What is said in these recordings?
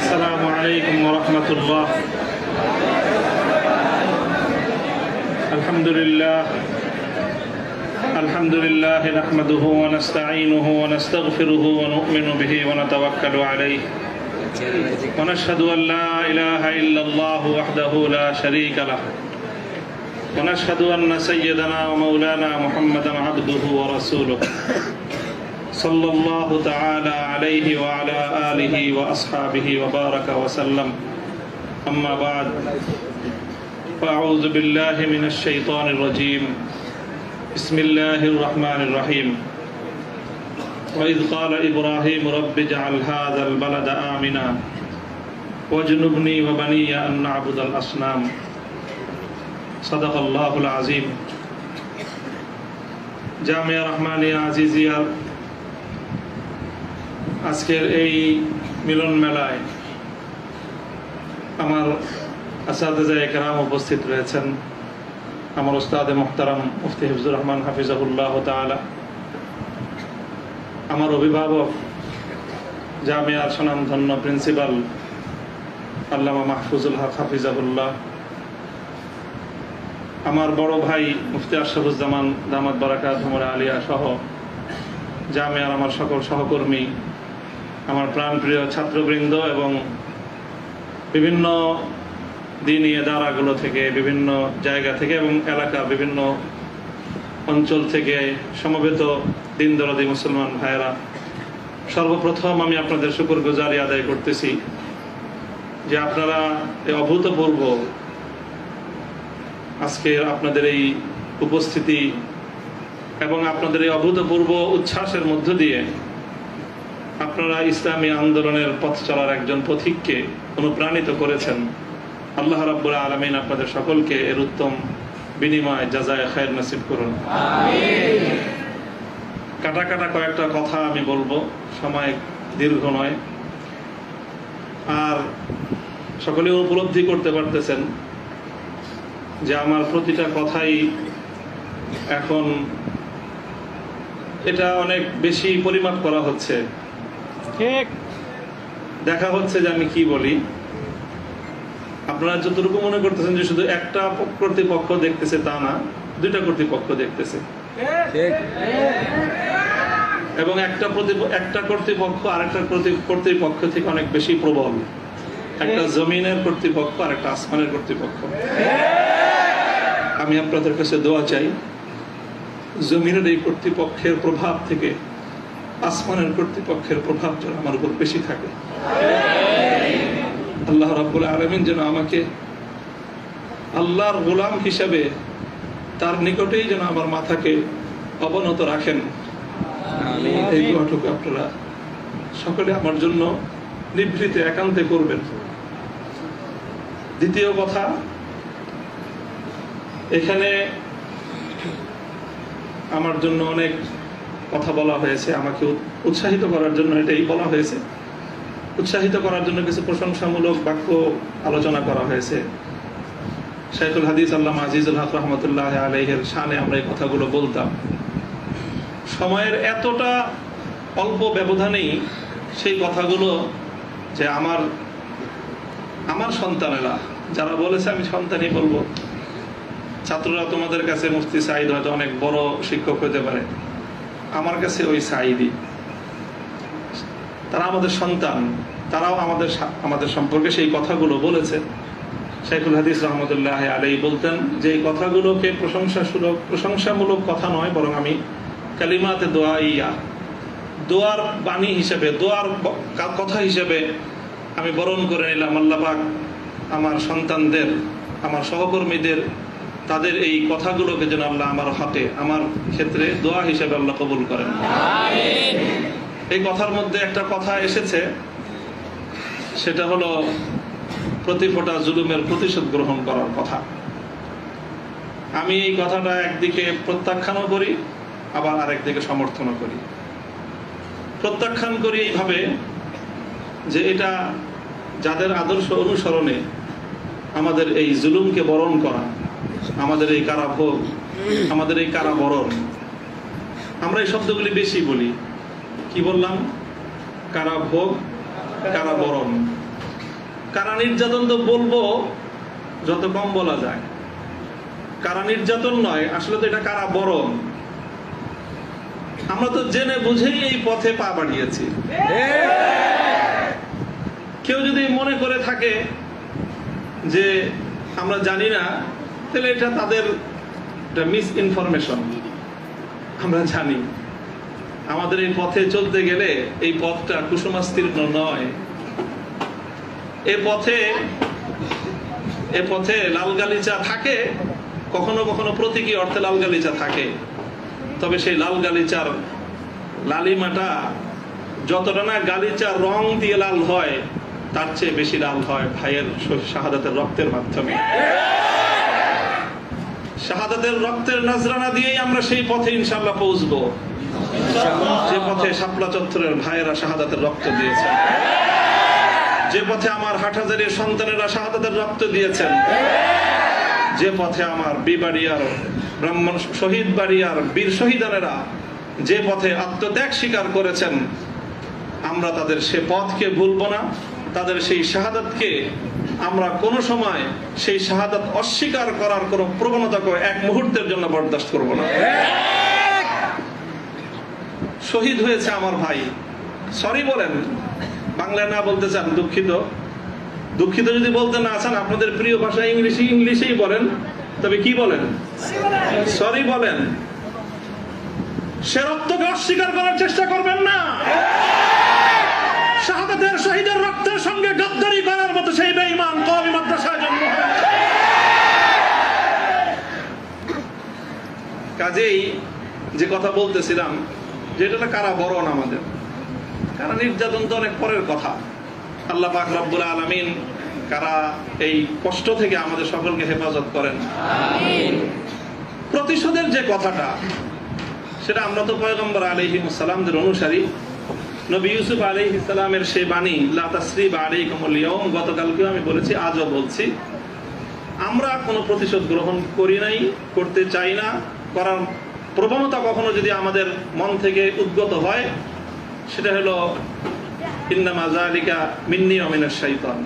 السلام عليكم ورحمة الله. الحمد لله نحمده ونستعينه ونستغفره ونؤمن به ونتوكل عليه ونشهد أن لا إله إلا الله وحده لا شريك له ونشهد أن سيدنا ومولانا محمدا عبده ورسوله صلى الله تعالى عليه وعلى آله وأصحابه وبارك وسلم. أما بعد فأعوذ بالله من الشيطان الرجيم. بسم الله الرحمن الرحيم. وإذ قال إبراهيم رب اجعل هذا البلد آمنا واجنبني وبني أن نعبد الأصنام. صدق الله العظيم. জামিয়া রহমানিয়া আজিজিয়ার আজকের এই মিলন মেলায় আমার আসাতিজা কেরাম উপস্থিত রয়েছেন। আমার উস্তাদে মুহতারাম মুফতি হিফজুর রহমান হাফিজাহুল্লাহ তাআলা, আমার অভিভাবক জামিয়ার সুনামধন্য প্রিন্সিপাল আল্লামা মাহফুজুল হক হাফিজাহুল্লাহ, আমার বড় ভাই মুফতি আশরাফুজ্জামান দামাত বারাকাতুহুম আলিয়া সহ জামিয়ার আমার সকল সহকর্মী, আমার প্রাণপ্রিয় ছাত্রবৃন্দ এবং বিভিন্ন দিনী ইদারাগুলো থেকে, বিভিন্ন জায়গা থেকে এবং এলাকা বিভিন্ন অঞ্চল থেকে সমবেত দিন দরদি মুসলমান ভাইয়েরা, সর্বপ্রথম আমি আপনাদের শুকরগুজারি আদায় করতেছি যে আপনারা এই অভূতপূর্ব আজকে আপনাদের এই উপস্থিতি এবং আপনাদের এই অভূতপূর্ব উচ্ছ্বাসের মধ্য দিয়ে আপনারা ইসলামী আন্দোলনের পথ চলার একজন পথিককে অনুপ্রাণিত করেছেন। আল্লাহ রাব্বুল আলামিন আপনাদের সকলকে এর উত্তম বিনিময় জাযায়ে খায়র নসিব করুন। আমিন। কাটা কাটা কয়েকটা কথা আমি বলবো, সময় দীর্ঘ নয়। আর সকলে উপলব্ধি করতে পারতেছেন যে আমার প্রতিটা কথাই এখন এটা অনেক বেশি পরিমাপ করা হচ্ছে, ঠিক দেখা হচ্ছে যে আমি কি বলি। আপনারা যতটুকু মনে করতেছেন যে শুধু একটা কর্তৃপক্ষ দেখতেছে তা না, দুইটা কর্তৃপক্ষ দেখতেছে, এবং একটা কর্তৃপক্ষ আরেকটা কর্তৃপক্ষ থেকে অনেক বেশি প্রবল। একটা জমিনের কর্তৃপক্ষ আর একটা আসমানের কর্তৃপক্ষ। আমি আপনাদের কাছে দোয়া চাই, জমিনের এই কর্তৃপক্ষের প্রভাব থেকে আসমানের কর্তৃপক্ষের প্রভাব যেন আমার উপর বেশি থাকে। আল্লাহ রাব্বুল আলামিন যেন আমাকে আল্লাহর গোলাম হিসাবে তার নিকটেই যেন আমার মাথাকে অবনত রাখেন। এই দোয়াটুকু আপনারা সকলে আমার জন্য নিভৃতে একান্তে করবেন। দ্বিতীয় কথা, এখানে আমার জন্য অনেক কথা বলা হয়েছে, আমাকে উৎসাহিত করার জন্য এটাই বলা হয়েছে। উৎসাহিত করার জন্য কিছু প্রশংসামূলক বাক্য আলোচনা করা হয়েছে। শাইখুল হাদিস আল্লামা আজিজুল হক রহমতুল্লাহ আলাইহির শানে আমরা এই কথাগুলো বলতাম। সময়ের এতটা অল্প ব্যবধানেই সেই কথাগুলো যে আমার সন্তানেরা যারা বলেছে, আমি সন্তানই বলবো, ছাত্ররা তোমাদের কাছে মুফতি সাঈদ হয়তো অনেক বড় শিক্ষক হতে পারে, আমার কাছে ওই সাঈদই। তারা আমাদের সন্তান, তারাও আমাদের সম্পর্কে সেই কথাগুলো বলেছে। শাইখুল হাদিস রহমতুল্লাহ আলাইহি বলতেন যে এই কথাগুলোকে প্রশংসামূলক কথা নয়, বরং আমি কালিমাতে দোয়াইয়া, দোয়ার বাণী হিসেবে, দোয়ার কথা হিসেবে আমি বরণ করে নিলাম। আল্লাহ পাক আমার সন্তানদের, আমার সহকর্মীদের, তাদের এই কথাগুলোকে যেন আল্লাহ আমার হাতে, আমার ক্ষেত্রে দোয়া হিসেবে আল্লাহ কবুল করেন। আমিন। এই কথার মধ্যে একটা কথা এসেছে, সেটা হলো প্রতি ফোঁটা জুলুমের প্রতিশোধ গ্রহণ করার কথা। আমি এই কথাটা একদিকে প্রত্যাখ্যানও করি, আবার আরেকদিকে সমর্থনও করি। প্রত্যাখ্যান করি এইভাবে যে এটা যাদের আদর্শ অনুসরণে আমাদের এই জুলুমকে বরণ করা, আমাদের এই কারাভোগ, আমাদের এই কারাবরণ, আমরা এই শব্দগুলি বেশি বলি। কি বললাম? কারাভোগ, কারাবরণ। কারা নির্যাতন তো বলবো যত কম বলা যায়। কারা নির্যাতন নয়, আসলে তো এটা কারা বরণ। আমরা তো জেনে বুঝেই এই পথে পা বাড়িয়েছি। কেউ যদি মনে করে থাকে যে আমরা জানি না, তাহলে এটা তাদের মিস ইনফরমেশন। আমরা জানি আমাদের এই পথে চলতে গেলে এই পথটা কুসুমাস্তীর্ণ নয়। এ পথে লাল গালিচা থাকে, কখনো কখনো প্রতীকী অর্থে লাল গালিচা থাকে, তবে সেই লাল গালিচার লালিমাটা যতটা না গালিচার রং দিয়ে লাল হয়, তার চেয়ে বেশি লাল হয় ভাইয়ের শাহাদাতের রক্তের মাধ্যমে। শাহাদাতের রক্তের নজরানা দিয়েই আমরা সেই পথে ইনশাআল্লাহ পৌঁছবো, যে পথে শাপলা চত্বরের ভাইয়েরা শাহাদাতের রক্ত দিয়েছেন, যে পথে আমার হাটহাজারীর সন্তানেরা শাহাদাতের রক্ত দিয়েছেন, যে পথে আমার বিবাড়িয়ার ব্রাহ্মণ শহীদ বাড়িয়ার বীর শহীদানেরা যে পথে আত্মত্যাগ স্বীকার করেছেন, আমরা তাদের সে পথকে ভুলবো না। তাদের সেই শাহাদাতকে আমরা কোনো সময় সেই শাহাদাত অস্বীকার করার কোনো প্রবণতাকে এক মুহূর্তের জন্য বরদাস্ত করব না। শহীদ হয়েছে আমার ভাই, সরি বলেন। বাংলায় না বলতে চান দুঃখিত, দুঃখিত যদি বলতে না চান আপনাদের প্রিয় ভাষা ইংলিশেই বলেন, তবে কি বলেন? সরি বলেন। সে রক্তকে অস্বীকার করার চেষ্টা করবেন না। শাহাদাতের শহীদের রক্তের সঙ্গে গদ্দারি করার মতো সেই বেঈমান কওমি মাদ্রাসায় জন্ম হয়েছে। কাজেই যে কথা বলতেছিলাম, যেটা কারা বরণ আমাদের, কারা নির্যাতন তো অনেক পরের কথা। আল্লাহ পাক রব্বুল আলামিন কারা এই কষ্ট থেকে আমাদের সকলকে হেফাজত করেন। প্রতিশোধের যে কথাটা, সেটা আমরা তো পয়গম্বর আলাইহিস সালামদের অনুসারী। নবী ইউসুফ আলাইহিস সালামের সেই বাণী লা তাসরিবা আলাইকুমুল ইয়াউম, গতকালকেও আমি বলেছি, আজও বলছি, আমরা কোনো প্রতিশোধ গ্রহণ করি নাই, করতে চাই না। করার প্রবণতা কখনো যদি আমাদের মন থেকে উদ্গত হয়, সেটা হলো ইন্নামা যালিকা মিন্নি ওয়া মিনাশ শাইতান।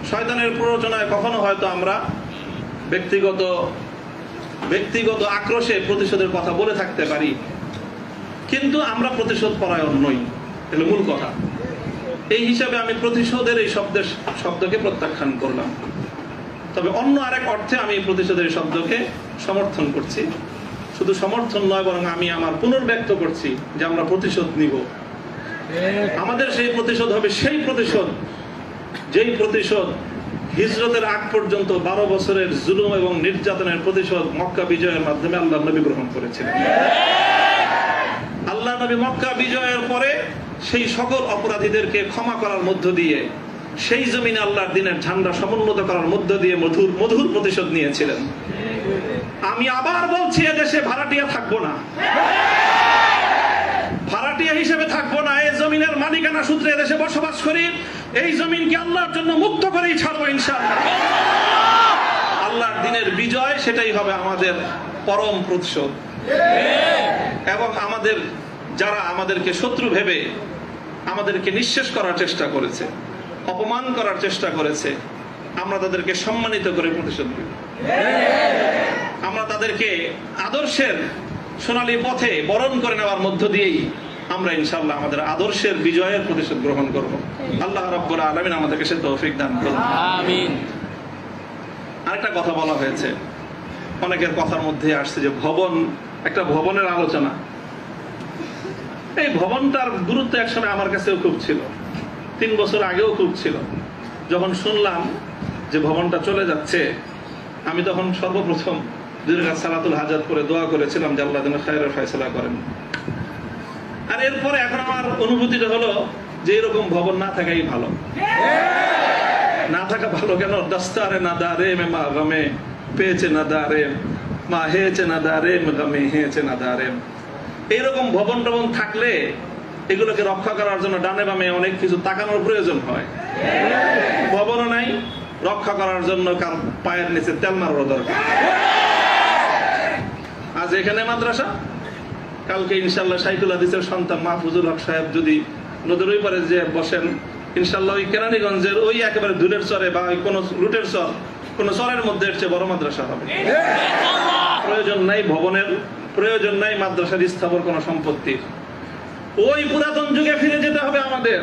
শয়তানের প্ররোচনায় কখনো হয়তো আমরা ব্যক্তিগত আক্রোশে প্রতিশোধের কথা বলে থাকতে পারি, কিন্তু আমরা প্রতিশোধ পরায়ণ নই, এটা মূল কথা। এই হিসাবে আমি প্রতিশোধের এই শব্দকে প্রত্যাখ্যান করলাম। তবে অন্য আরেক অর্থে আমি প্রতিশোধের শব্দকে সমর্থন করছি। শুধু সমর্থন নয়, বরং আমি আমার পুনর্ব্যক্ত করছি যে আমরা প্রতিশোধ নিব। আমাদের সেই প্রতিশোধ হবে সেই প্রতিশোধ, যেই প্রতিশোধ হিজরতের আগ পর্যন্ত 12 বছরের জুলুম এবং নির্যাতনের প্রতিশোধ মক্কা বিজয়ের মাধ্যমে আল্লাহ নবী গ্রহণ করেছিলেন। আল্লাহ নবী মক্কা বিজয়ের পরে সেই সকল অপরাধীদেরকে ক্ষমা করার মধ্য দিয়ে, সেই জমিনে আল্লাহর দ্বীনের ঝান্ডা সমুন্নত করার মধ্য দিয়ে মধুর প্রতিশোধ নিয়েছিলেন। আমি আবার বলছি, এদেশে ভাড়াটিয়া থাকবো না, ভাড়াটিয়া হিসেবে থাকবো না। এই জমিনের মালিকানা সূত্রে এদেশে বসবাস করি। এই জমিনকে আল্লাহর জন্য মুক্ত করেই ছাড়বো ইনশাআল্লাহ। আল্লাহর দ্বীনের বিজয়, সেটাই হবে আমাদের পরম প্রতিশোধ। এবং যারা আমাদেরকে শত্রু ভেবে আমাদেরকে নিঃশেষ করার চেষ্টা করেছে, অপমান করার চেষ্টা করেছে, আমরা তাদেরকে সম্মানিত করে প্রতিশোধ দেব। আমরা তাদেরকে আদর্শের সোনালী পথে বরণ করে নেওয়ার মধ্য দিয়েই আমরা ইনশাআল্লাহ আমাদের আদর্শের বিজয়ের প্রতিশোধ গ্রহণ করব। আল্লাহ রাব্বুল আলামিন আমাদেরকে সে তৌফিক দান করুন, আমিন। আরেকটা কথা বলা হয়েছে, অনেকের কথার মধ্যে আসছে যে একটা ভবনের আলোচনা। এই ভবনটার গুরুত্ব একসময় আমার কাছেও খুব ছিল, 3 বছর আগেও খুব ছিল। যখন শুনলাম যে ভবনটা চলে যাচ্ছে, আমি তখন সর্বপ্রথম সালাতুল হাজাত করে দোয়া করেছিলাম যে আল্লাহ যেন খায়রের ফয়সালা করেন। আর এরপরে এখন আমার অনুভূতিটা হলো যে এরকম ভবন না থাকাই ভালো। না থাকা ভালো কেন? দস্তারে না দারে মে মা গামে পেয়েছে না দারে মা হেয়েছে না দারে গামে হেয়েছে না দারে। এইরকম ভবন টবন থাকলে এগুলোকে রক্ষা করার জন্য ডানে বামে অনেক কিছু তাকানোর প্রয়োজন হয়। ভবনও নাই, রক্ষা করার জন্য কার পায়ের নিচে তেল মারার দরকার। আজ এখানে মাদ্রাসা, কালকে ইনশাআল্লাহ শাইখুল হাদিসের সন্তান মাহফুজুল হক সাহেব যদি নদীর ওই পারে যে বসেন, ইনশাআল্লাহ ওই কেরানীগঞ্জের ওই একেবারে দূরের চরে বা ওই কোন রুটের চর, কোন চরের মধ্যে এর চেয়ে বড় মাদ্রাসা হবে। প্রয়োজন নাই ভবনের, প্রয়োজন নাই মাদ্রাসার স্থাপন কোন সম্পত্তির। ওই পুরাতন যুগে ফিরে যেতে হবে আমাদের।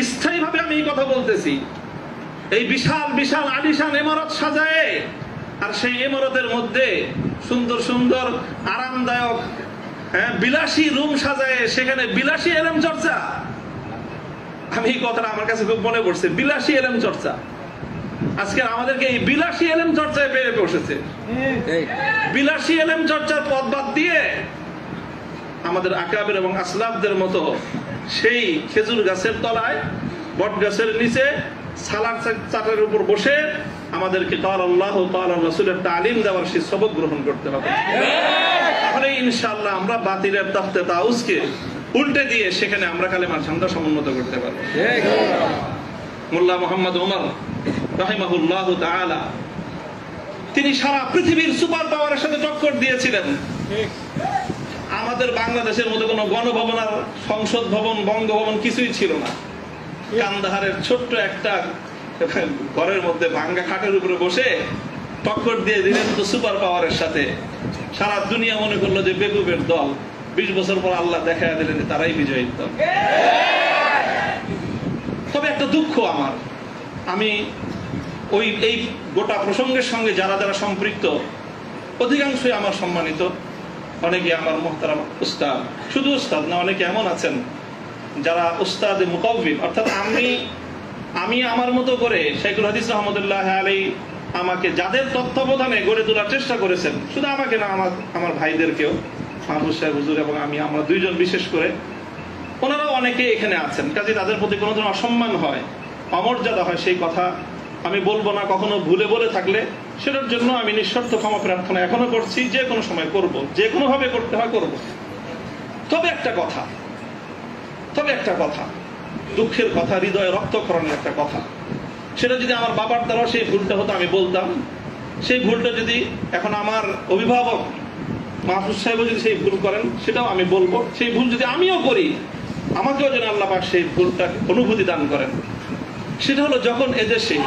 স্থায়ীভাবে আমি এই কথা বলতেছি। এই বিশাল বিশাল আলিশান ইমারত সাজায়, আর সেই ইমারতের মধ্যে সুন্দর সুন্দর আরামদায়ক বিলাসী রুম সাজায়, সেখানে বিলাসী এলেম চর্চা। আমি এই কথাটা আমার কাছে খুব মনে পড়ছে, বিলাসী এলেম চর্চা। আজকে আমাদেরকে এই বিলাসী এলেম চর্চায় পেরে বসেছে। বিলাসী এলেম চর্চার পথ বাদ দিয়ে আমাদের আকাবের এবং আসলাফদের মতো সেই খেজুর গাছের তলায়, বট গাছের নিচে সালাদ চাটার উপর বসে আমাদেরকে কাল আল্লাহ কাল রাসূলের তালিম দেওয়ার সেই সবক গ্রহণ করতে হবে। তাহলে ইনশাআল্লাহ আমরা বাতিলের তাখতে তাউসকে উল্টে দিয়ে সেখানে আমরা কালেমার ঝান্ডা সমুন্নত করতে পারবো। মোল্লা মুহাম্মদ ওমর রাহিমাহুল্লাহ তাআলা তিনি সারা পৃথিবীর সুপার পাওয়ারের সাথে টক্কর দিয়েছিলেন। আমাদের বাংলাদেশের মধ্যে কোনো গণভবন আর সংসদ ভবন, বঙ্গভবন কিছুই ছিল না। কান্দাহারের ছোট্ট একটা ঘরের মধ্যে ভাঙ্গা খাটের উপরে বসে টক্কর দিয়ে দিলেন তো সুপার পাওয়ারের সাথে। সারা দুনিয়া মনে করলো যে বেকুবের দল। 20 বছর পর আল্লাহ দেখা দিলেন তারাই বিজয়ী দল। তবে একটা দুঃখ আমার, আমি ওই এই গোটা প্রসঙ্গের সঙ্গে যারা যারা সম্পৃক্ত অধিকাংশই আমার সম্মানিত, অনেকে আমার মুহতারাম উস্তাদ, শুধু উস্তাদ না, অনেকে এমন আছেন যারা উস্তাদে মুকাওবিল, অর্থাৎ আমি আমার মতো করে শাইখুল হাদিস রহমতুল্লাহ আলাইহি আমাকে যাদের তত্ত্বাবধানে গড়ে তোলার চেষ্টা করেছেন, শুধু আমাকে না, আমার ভাইদেরকেও, মাহফুজ সাহেব হুজুর এবং আমরা দুইজন বিশেষ করে, ওনারাও অনেকে এখানে আছেন। কাজে তাদের প্রতি কোনো ধরনের অসম্মান হয়, অমর্যাদা হয়, সেই কথা আমি বলবো না। কখনো ভুলে বলে থাকলে সেটার জন্য আমি নিঃশর্ত ক্ষমা প্রার্থনা এখনো করছি, যে কোনো সময় করব, যে কোনো ভাবে করতে হয় করব। তবে একটা কথা, দুঃখের কথা, হৃদয়ে রক্তক্ষরণের একটা কথা, সেটা যদি আমার বাবার দ্বারা সেই ভুলটা হতো আমি বলতাম। সেই ভুলটা যদি এখন আমার অভিভাবক মাহফুজ সাহেব যদি সেই ভুল করেন সেটাও আমি বলবো। সেই ভুল যদি আমিও করি, আমাকেও যেন আল্লাহ পাক সেই ভুলটা অনুভূতি দান করেন। সেটা হলো যখন এদেশে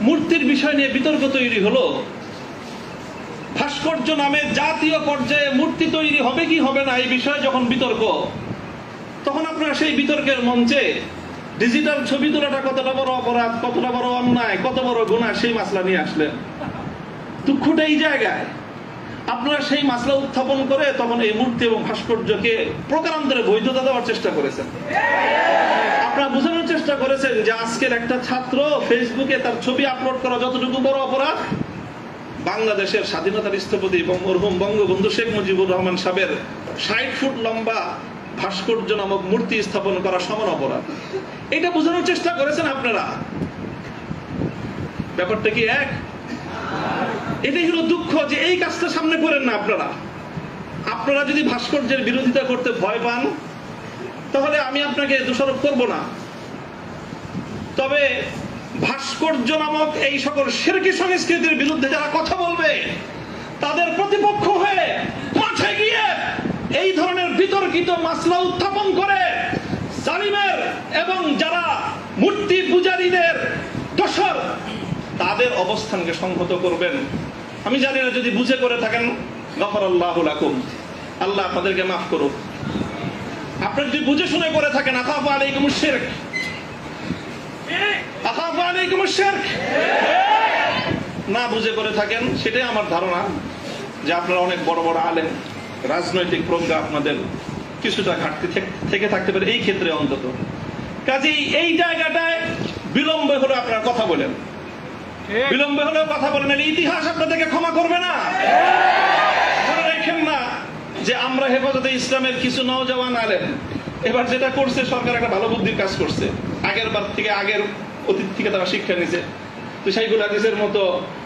মূর্তির বিষয় নিয়ে বিতর্ক তৈরি হলো, ভাস্কর্য নামে জাতীয় পর্যায়ে মূর্তি তৈরি হবে কি হবে না এই বিষয়ে যখন বিতর্ক, তখন আপনারা সেই বিতর্কের মঞ্চে ডিজিটাল ছবি তোলাটা কতটা বড় অপরাধ, কতটা বড় অন্যায়, কত বড় গুনাহ, সেই মাসলা নিয়ে আসলেন। দুঃখটা এই জায়গায়, আপনারা সেই মাসলা উত্থাপন করে তখন এই মূর্তি এবং ভাস্কর্যকে প্রকারান্তরে বৈধতা দেওয়ার চেষ্টা করেছেন। আপনারা বোঝানোর চেষ্টা করেছেন যে আজকের একটা ছাত্র ফেসবুকে তার ছবি আপলোড করা যতটুকু বড় অপরাধ, বাংলাদেশের স্বাধীনতার স্থপতি মরহুম বঙ্গবন্ধু শেখ মুজিবুর রহমান সাহেবের 60 ফুট লম্বা ভাস্কর্য নামক মূর্তি স্থাপন করা সমান অপরাধ। এটা বোঝানোর চেষ্টা করেছেন আপনারা। ব্যাপারটা কি এক? এটাই হলো দুঃখ যে এই কাজটা সামনে করেন না আপনারা যদি ভাস্কর্যের বিরোধিতা করতে ভয় পান তাহলে আমি আপনাকে দোষারোপ করব না। তবে ভাস্কর্য নামক এই সকল শিরকি সংস্কৃতির বিরুদ্ধে যারা কথা বলবে, তাদের প্রতিপক্ষ হয়ে মাঠে গিয়ে এই ধরনের বিতর্কিত মাসলা উত্থাপন করে জালিমের এবং যারা মূর্তি পূজারীদের দোষর, তাদের অবস্থানকে সংহত করবেন। আমি জানি না, যদি বুঝে করে থাকেন গফরাল্লাহু লাকুম, আল্লাহ আপনাদেরকে মাফ করুক। আপনারা যদি বুঝে শুনে করে থাকেন, আখাফু আলাইকুমুশ শিরক, আখাফু আলাইকুমুশ শিরক, না বুঝে করে থাকেন, সেটাই আমার ধারণা যে আপনারা অনেক বড় বড় আলেম, রাজনৈতিক প্রজ্ঞা আপনাদের কিছুটা ঘাটতি থেকে থাকতে পারে এই ক্ষেত্রে অন্তত। কাজেই এই জায়গাটায় বিলম্ব হলে আপনারা কথা বলেন, বিলম্ব হলেও কথা বলেন, ইতিহাস আপনাদেরকে ক্ষমা করবে না। মনে রাখেন না যে আমরা হেফাজতে ইসলামের কিছু নওজওয়ান আলেম এবার যেটা করছে, সরকার একটা ভালো বুদ্ধির কাজ করছে। আগের বার থেকে, আগের অতীত থেকে তারা শিক্ষা নিছে। তো শাইখুল হাদিসের মতো,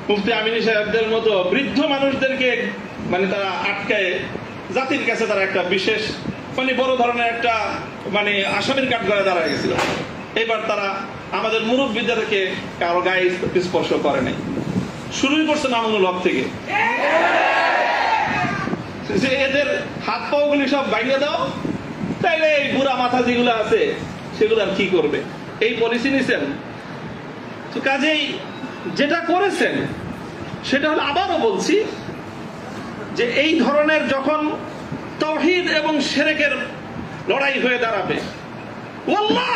মুফতি আমিনী সাহেবদের মতো বৃদ্ধ মানুষদেরকে তারা আটকায় জাতির কাছে তারা একটা বিশেষ বড় ধরনের একটা আসামির কাঠ করে দাঁড়ায় গেছিল। এবার তারা আমাদের মুরব্বীদেরকে কারো গায়ে স্পর্শ করে নাই, শুরুই করছে মামুনুল হক থেকে, যে এদের হাত পাও গুলি সব বাইরে দাও, তাইলে এই বুড়া মাথা যেগুলো আছে সেগুলো আর কি করবে, এই পলিসি নিছেন। তো কাজেই যেটা করেছেন সেটা হলো, আবারও বলছি, যে এই ধরনের যখন তাওহীদ এবং শিরকের লড়াই হয়ে দাঁড়াবে, ওয়াল্লাহ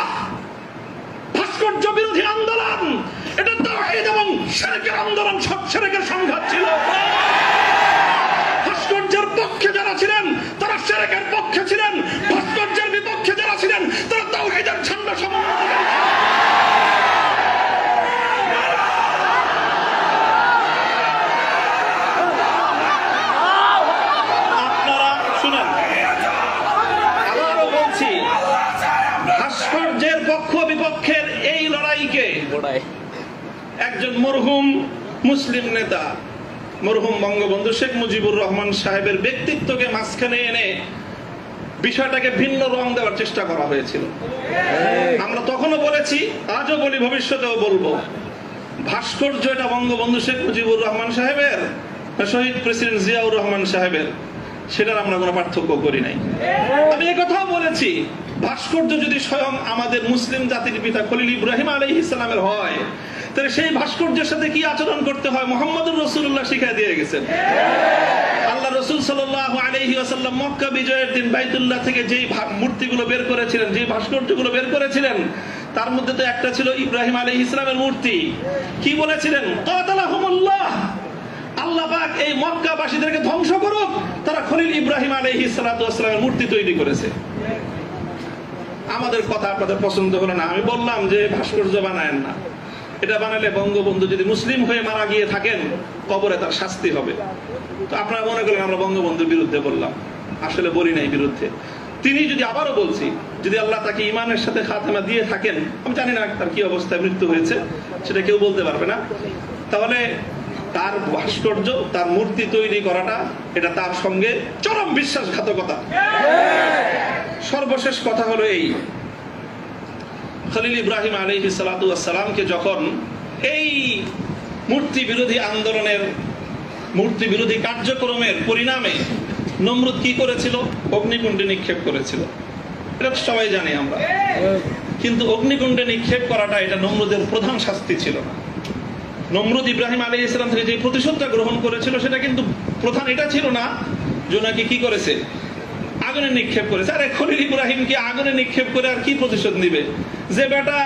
ভাস্কর্য বিরোধী আন্দোলন এটা তাওহীদ এবং শিরকের আন্দোলন, সব শিরকের সংঘাত ছিল। ভাস্কর্যের পক্ষে যারা ছিলেন তারা শিরকের পক্ষে ছিলেন, ভাস্কর্যের বিপক্ষে যারা ছিলেন তারা তাওহীদের ঝান্ডা সমন্বয়কারী। আপনারা শুনেন, আবারও বলছি, ভাস্কর্যের পক্ষ বিপক্ষের এই লড়াইকে একজন মরহুম মুসলিম নেতা, মরহুম বঙ্গবন্ধু শেখ মুজিবুর রহমান সাহেবের ব্যক্তিত্বকে মাঝখানে এনে বিষয়টাকে ভিন্ন রং দেওয়ার চেষ্টা করা হয়েছিল। আমরা তখনও বলেছি, আজও বলি, ভবিষ্যতেও বলবো, ভাস্কর্য এটা বঙ্গবন্ধু শেখ মুজিবুর রহমান সাহেবের, শহীদ প্রেসিডেন্ট জিয়াউর রহমান সাহেবের, সেটার আমরা কোনো পার্থক্য করি নাই। আমি একথাও বলেছি, ভাস্কর্য যদি স্বয়ং আমাদের মুসলিম জাতির পিতা খলিল ইব্রাহিম আলাইহিস সালামের হয়, তাহলে সেই ভাস্কর্যের সাথে কি আচরণ করতে হয় মুহাম্মদুর রাসূলুল্লাহ শিখিয়ে দিয়ে গেছেন। আল্লাহ রাসূল সাল্লাল্লাহু আলাইহি ওয়াসাল্লাম মক্কা বিজয়ের দিন বাইতুল্লাহ থেকে যেই মূর্তিগুলো বের করেছিলেন, যে ভাস্কর্যগুলো বের করেছিলেন, তার মধ্যে তো একটা ছিল ইব্রাহিম আলাইহিস সালামের মূর্তি। কি বলেছিলেন? কাতালাহুমুল্লাহ, আল্লাহ পাক এই মক্কাবাসীদেরকে ধ্বংস করুক, তারা খলিল ইব্রাহিম আলাইহিস সালাতু ওয়াস সালামের মূর্তি তৈরি করেছে। আমাদের কথা আপনাদের পছন্দ হলো না, আমি বললাম যে ভাস্কর্য বানায়েন না, এটা বানালে বঙ্গবন্ধু যদি মুসলিম হয়ে মারা গিয়ে থাকেন কবরে তার শাস্তি হবে। তো আপনারা মনে করেন আমরা বঙ্গবন্ধুর বিরুদ্ধে বললাম, আসলে বলি নাই বিরুদ্ধে। তিনি যদি, আবারও বলছি, যদি আল্লাহ তাকে ইমানের সাথে খাতেমা দিয়ে থাকেন, আমি জানি না তার কি অবস্থায় মৃত্যু হয়েছে, সেটা কেউ বলতে পারবে না, তাহলে তার ভাস্কর্য, তার মূর্তি তৈরি করাটা এটা তার সঙ্গে চরম বিশ্বাসঘাতকতা। সর্বশেষ কথা হলো এই, খলিল ইব্রাহিম আলাইহিস সালাতু ওয়াস সালামকে যখন এই মূর্তি বিরোধী আন্দোলনের, মূর্তি বিরোধী কার্যক্রমের পরিণামে নমরুদ কি করেছিল? অগ্নিকুণ্ডে নিক্ষেপ করেছিল। এটা সবাই জানি আমরা। কিন্তু অগ্নিকুণ্ডে নিক্ষেপ করাটা এটা নমরুদের প্রধান শাস্তি ছিল না। নমরুদ ইব্রাহিম আলাইহিস সালাম থেকে যে প্রতিশোধটা গ্রহণ করেছিল সেটা কিন্তু প্রধান এটা ছিল না যে নাকি কি করেছে, আগুনে নিক্ষেপ করেছে। আরে খলিল ইব্রাহিমকে আগুনে নিক্ষেপ করে আর কি প্রতিশোধ নিবে? যে বেটা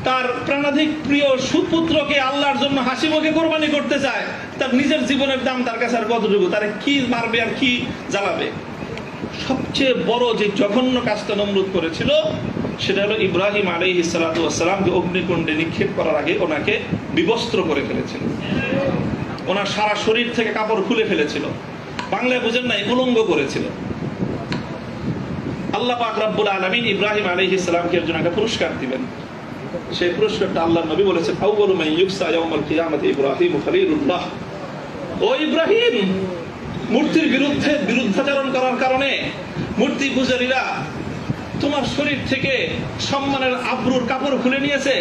তার প্রাণাধিক প্রিয় সুপুত্রকে আল্লাহর জন্য হাসি মুখে কোরবানি করতে চায়, তার নিজের জীবনের দাম তার কাছে আর কতটুকু, তারে কি মারবে আর কি জ্বালাবে? সবচেয়ে বড় যে জঘন্য কাজটা নমরুদ করেছিল সেটা হলো ইব্রাহিম আলাইহিস সালাতু ওয়াস সালামকে অগ্নিকুণ্ডে নিক্ষেপ করার আগে ওনাকে বিবস্ত্র করে ফেলেছিল, ওনার সারা শরীর থেকে কাপড় খুলে ফেলেছিল, বাংলায় বুঝেন নাই, উলঙ্গ করেছিল। আল্লাহ পাক রব্বুল আলামিন ইব্রাহিম আলাইহিস সালামকে এর জন্য একটা পুরস্কার দিবেন। সেই পুরস্কারটা আল্লাহর নবী বলেছেন, আউয়ালু মান ইউকসা ইয়াউমাল কিয়ামাতি ইব্রাহিম খলিলুল্লাহ। ও ইব্রাহিম, মূর্তির বিরুদ্ধাচরণ করার কারণে মূর্তি পূজারীরা তোমার শরীর থেকে সম্মানের আবরুর কাপড় খুলে নিয়েছে।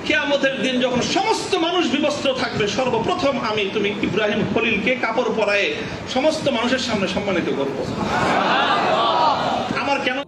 কিয়ামতের দিন যখন সমস্ত মানুষ বিবস্ত্র থাকবে, সর্বপ্রথম আমি তুমি ইব্রাহিম খলিলকে কাপড় পরায়ে সমস্ত মানুষের সামনে সম্মানিত করব।